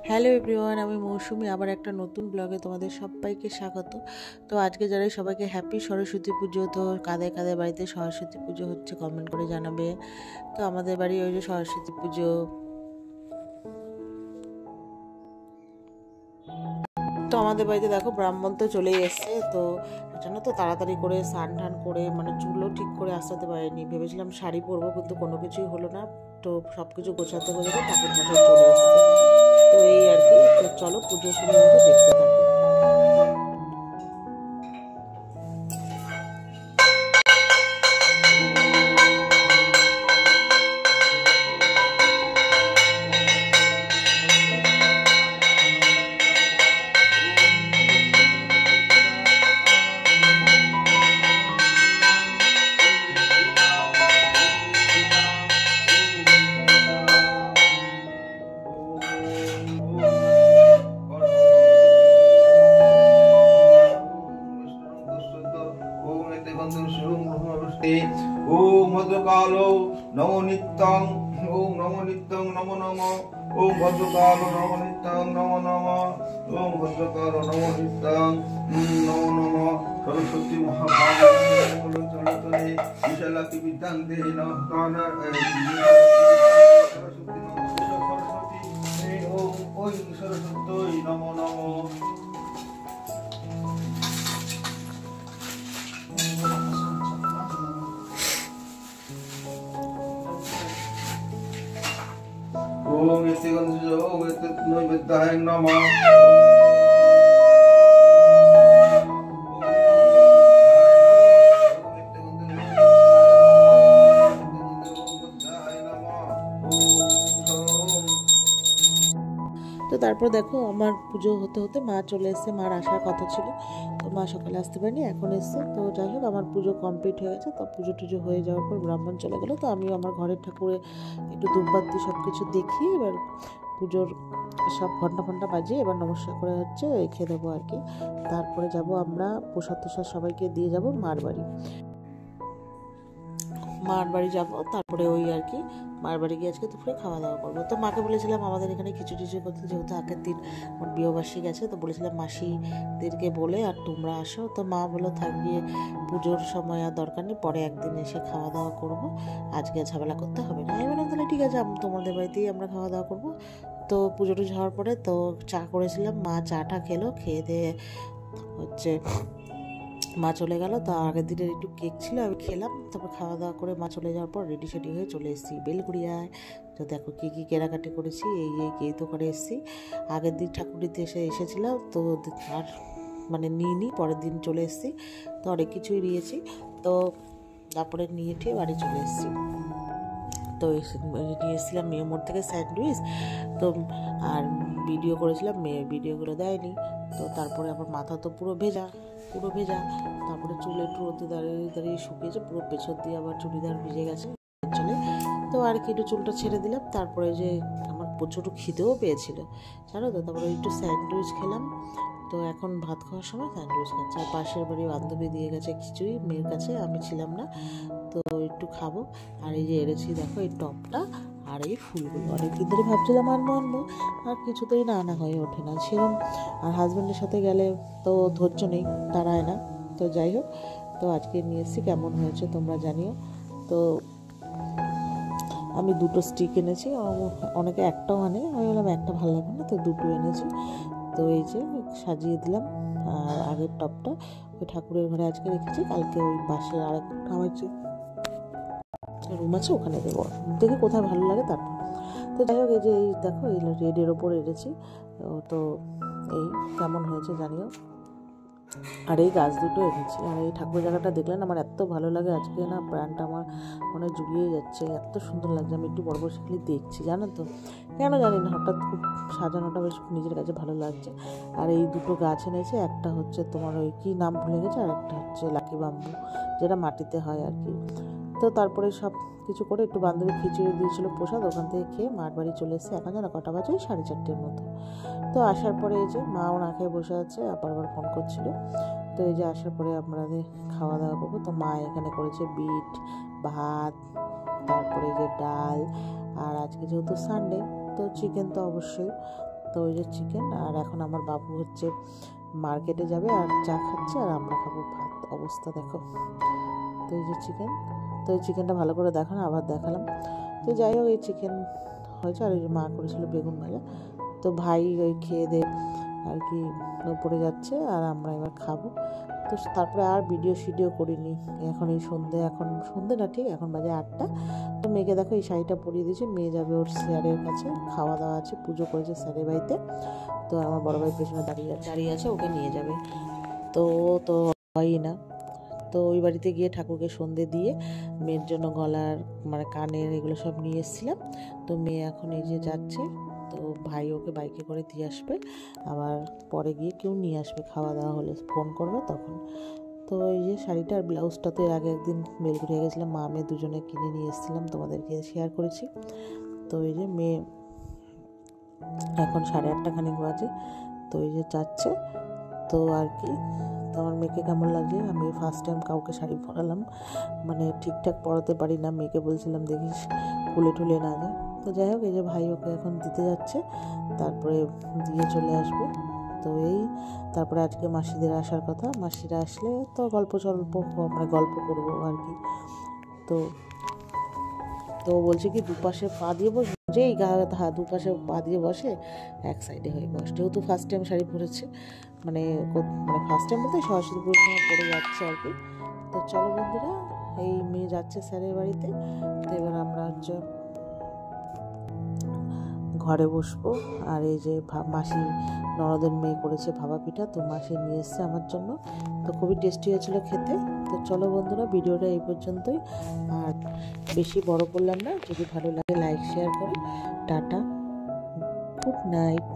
Hello everyone, আমি মৌসুমি আবার একটা নতুন ব্লগে তোমাদের সবাইকে স্বাগত। তো আজকে যারা সবাইকে হ্যাপি সরস্বতী পুজো। তো কাদের কাদের বাড়িতে সরস্বতী পুজো হচ্ছে কমেন্ট করে জানাবে। তো আমাদের বাড়ি ওই যে সরস্বতী পুজো। তো আমাদের বাড়িতে দেখো ব্রাহ্মণ তো চলেই এসছে। তো জানো তো তাড়াতাড়ি করে স্নান টান করে মানে চুলও ঠিক করে আসতে পারিনি, ভেবেছিলাম শাড়ি পরবো কিন্তু কোনো কিছুই হলো না। তো সব কিছু গোছাতে গোছাতে ঠাকুর ঠাকুর চলে এসছে। তো এই আর কি। তো চলো পুজো শুরু হচ্ছে, দেখতে থাকো। ओम भद्रकालो नमो नित्यं ओम नमो नित्यं नमो नमः ओम भद्रकालो नमो नित्यं नमो नमः ओम भद्रकालो नमो नित्यं नमो नमः सरस्वती महाकाली चलतले विशालाकी विद्यांते नमः सरस्वती ओम सरस्वती नमो नमः। ओम इतिगंधो ओम इतनोविद्याय नमः। তো তারপর দেখো আমার পুজো হতে হতে মা চলে এসছে। মার আসার কথা ছিল, তো মা সকালে আসতে পারেনি, এখন এসছে। তো যাই হোক আমার পুজো কমপ্লিট হয়ে গেছে। তো পুজো টুজো হয়ে যাওয়ার পর ব্রাহ্মণ চলে গেলো। তো আমি আমার ঘরের ঠাকুরে একটু ধূপবাতি সব কিছু দেখিয়ে এবার পুজোর সব ঘন্টা ফন্টা বাজিয়ে এবার নমস্কার করে হচ্ছে রেখে দেবো আর কি। তারপরে যাব আমরা প্রসাদ তোসাদ সবাইকে দিয়ে যাব মার বাড়ি। মার বাড়ি যাবো, তারপরে ওই আর কি মার বাড়ি গিয়ে আজকে দুপুরে খাওয়া দাওয়া করবো। তো মাকে বলেছিলাম আমাদের এখানে খিচুড়ি করতে, যেহেতু আগের দিন আমার বিয়েবাসী গেছে, তো বলেছিলাম মাসিদেরকে বলে আর তোমরা আসো। তো মা বললো থাক, গিয়ে পুজোর সময় আর দরকার নেই, পরে একদিন এসে খাওয়া দাওয়া করবো, আজকে ঝামেলা করতে হবে না। আমি বললাম তাহলে ঠিক আছে, তোমাদের বাড়িতেই আমরা খাওয়া দাওয়া করবো। তো পুজো টুজো হওয়ার পরে তো চা করেছিলাম, মা চাটা খেলো, খেয়ে দিয়ে হচ্ছে মা চলে গেল। তো আগের দিনের একটু কেক ছিল, আমি খেলাম। তারপর খাওয়া দাওয়া করে মা চলে যাওয়ার পর রেডি সেডি হয়ে চলে এসেছি বেলগুড়িয়ায়। তো দেখো কী কী কেনাকাটি করেছি, এই দোকানে এসেছি। আগের দিন ঠাকুরিতে এসেছিলাম, তো আর মানে নিইনি, পরের দিন চলে এসেছি। তো অনেক কিছুই নিয়েছি। তো তারপরে নিয়ে ঠিয়ে বাড়ি চলে এসেছি। তো নিয়ে এসেছিলাম মেয়ে মোড় থেকে স্যান্ডউইচ। তো আর ভিডিও করেছিলাম, মেয়ে ভিডিওগুলো দেয়নি। তো তারপরে আমার মাথা তো পুরো ভেজা। তারপরে চুল একটু রোদে দাঁড়িয়ে শুকিয়েছে, পুরো পেছন দিয়ে আবার চুড়িদার ভিজে গেছে চলে। তো আর কি একটু চুলটা ছেড়ে দিলাম। তারপরে যে আমার প্রচুর খিদেও পেয়েছিল জানো তো, তারপরে একটু স্যান্ডউইচ খেলাম। তো এখন ভাত খাওয়ার সময় স্যান্ডউইচ খাচ্ছে। আর পাশের বাড়ি বান্ধবী দিয়ে গেছে খিচুড়ি মেয়ের কাছে, আমি ছিলাম না, তো একটু খাবো। আর এই যে এনেছি দেখো এই টপটা আর এই ফুলগুলো, অনেকদিন ধরে ভাবছিলাম আনবো আর কিছুতেই না আনা হয়ে ওঠে না সেরকম। আর হাজব্যান্ডের সাথে গেলে তো ধৈর্য নেই, দাঁড়ায় না। তো যাই হোক, তো আজকে নিয়ে এসেছি, কেমন হয়েছে তোমরা জানিও। তো আমি দুটো স্টিক এনেছি, অনেকে একটাও আনে, আমি বললাম একটা ভালো লাগবে না, তো দুটো এনেছি। তো এই যে সাজিয়ে দিলাম। আর আগের টপটা ওই ঠাকুরের ঘরে আজকে রেখেছি, কালকে ওই পাশে আরেকটা আমার যে রুম আছে ওখানে দেবো, দেখে কোথায় ভালো লাগে তারপর। তো যাই হোক, এই যে এই দেখো এই রেডের ওপর এনেছি। তো এই কেমন হয়েছে জানিও। আর এই গাছ দুটো এনেছি। আর এই ঠাকুর জায়গাটা দেখলেন আমার এত ভালো লাগে, আজকে না প্রাণটা আমার মনে জুড়িয়ে যাচ্ছে, এত সুন্দর লাগছে। আমি একটু বড় বড় শিখলে দেখছি জানো তো, কেন জানি না হঠাৎ খুব সাজানোটা বেশ নিজের কাছে ভালো লাগছে। আর এই দুটো গাছ এনেছে, একটা হচ্ছে তোমার ওই কী নাম ভুলে গেছে, আর একটা হচ্ছে লাকি বাম্বু, যেটা মাটিতে হয় আর কি। তো তারপরে সব কিছু করে একটু বান্ধবী খিচুড়ি দিয়েছিল প্রসাদ, ওখান থেকে খেয়ে মার বাড়ি চলে এসেছি। এখন যেন কটা বাজে 4:30 মতো। তো আসার পরে এই যে মাও না খেয়ে বসে আছে, আবার ফোন করছিল। তো এই যে আসার পরে আমাদের খাওয়া দাওয়া করবো। তো মা এখানে করেছে বিট ভাত, তারপরে যে ডাল, আর আজকে যেহেতু সানডে তো চিকেন তো অবশ্যই। তো ওই যে চিকেন, আর এখন আমার বাবু হচ্ছে মার্কেটে যাবে আর চা খাচ্ছে, আর আমরা খাবো ভাত। অবস্থা দেখো। তো এই যে চিকেন, তো এই চিকেনটা ভালো করে দেখানো, আবার দেখালাম। তো যাই হোক, এই চিকেন হয়েছে, আর ওই যে মা করেছিল বেগুন ভাজা। তো ভাই ওই খেয়ে দে আর কি উপরে যাচ্ছে, আর আমরা এবার খাবো। তো তারপরে আর ভিডিও করিনি। এখন এই এখন সন্ধে না, ঠিক এখন বাজে 8টা। তো মেয়েকে দেখো এই শাড়িটা পরিয়ে দিয়েছে, মেয়ে যাবে ওর স্যারের কাছে, খাওয়া দাওয়া আছে, পুজো করেছে স্যারের বাড়িতে। তো আমার বড় ভাই পেছনে দাঁড়িয়ে আছে, ওকে নিয়ে যাবে। তো তো হয়ই না। তো ওই বাড়িতে গিয়ে ঠাকুরকে সন্ধে দিয়ে মেয়ের জন্য গলার মানে কানের এগুলো সব নিয়ে এসেছিলাম। তো মেয়ে এখন এই যে যাচ্ছে, তো ভাই ওকে বাইকে করে দিয়ে আসবে, আবার পরে গিয়ে কেউ নিয়ে আসবে, খাওয়া দাওয়া হলে ফোন করবে তখন। তো এই যে শাড়িটা আর ব্লাউজটা তো এর আগে একদিন বেলঘুরিয়া গেছিলাম, মা মেয়ে দুজনে কিনে নিয়ে এসেছিলাম, তোমাদেরকে শেয়ার করেছি। তো এই যে মেয়ে এখন 8:30 খানিক বাজে, তো এই যে যাচ্ছে। তো আর কি, তো আমার মেয়েকে কেমন লাগছে, আমি ফার্স্ট টাইম কাউকে শাড়ি পরালাম, মানে ঠিকঠাক পরাতে পারি না, মেয়েকে বলছিলাম দেখিস খুলে ঠুলে না যায়। তো যাই হোক, এই যে ভাই ওকে এখন দিতে যাচ্ছে, তারপরে দিয়ে চলে আসবে। তো এই তারপরে আজকে মাসিদের আসার কথা, মাসিরা আসলে তো গল্প মানে গল্প করবো আর কি। তো তো বলছে কি দুপাশে পা দিয়ে বসে, যেই দুপাশে পা দিয়ে বসে, এক সাইডে হয়ে বসে, যেহেতু ফার্স্ট টাইম শাড়ি পরেছে, মানে ফার্স্ট টাইম বলতে সরস্বতী পুজোর সময় পরে যাচ্ছে আর কি। তো চলো বন্ধুরা, এই মেয়ে যাচ্ছে স্যারের বাড়িতে। তো এবার আমরা হচ্ছে ঘরে বসবো। আর এই যে মাসি ননদের মেয়ে করেছে ভাপা পিঠা, তো মাসি নিয়ে এসছে আমার জন্য, তো খুবই টেস্টি হয়েছিল খেতে। তো চলো বন্ধুরা, ভিডিওটা এই পর্যন্তই, আর বেশি বড় করলাম না। যদি ভালো লাগে লাইক শেয়ার করো। Tata, good night.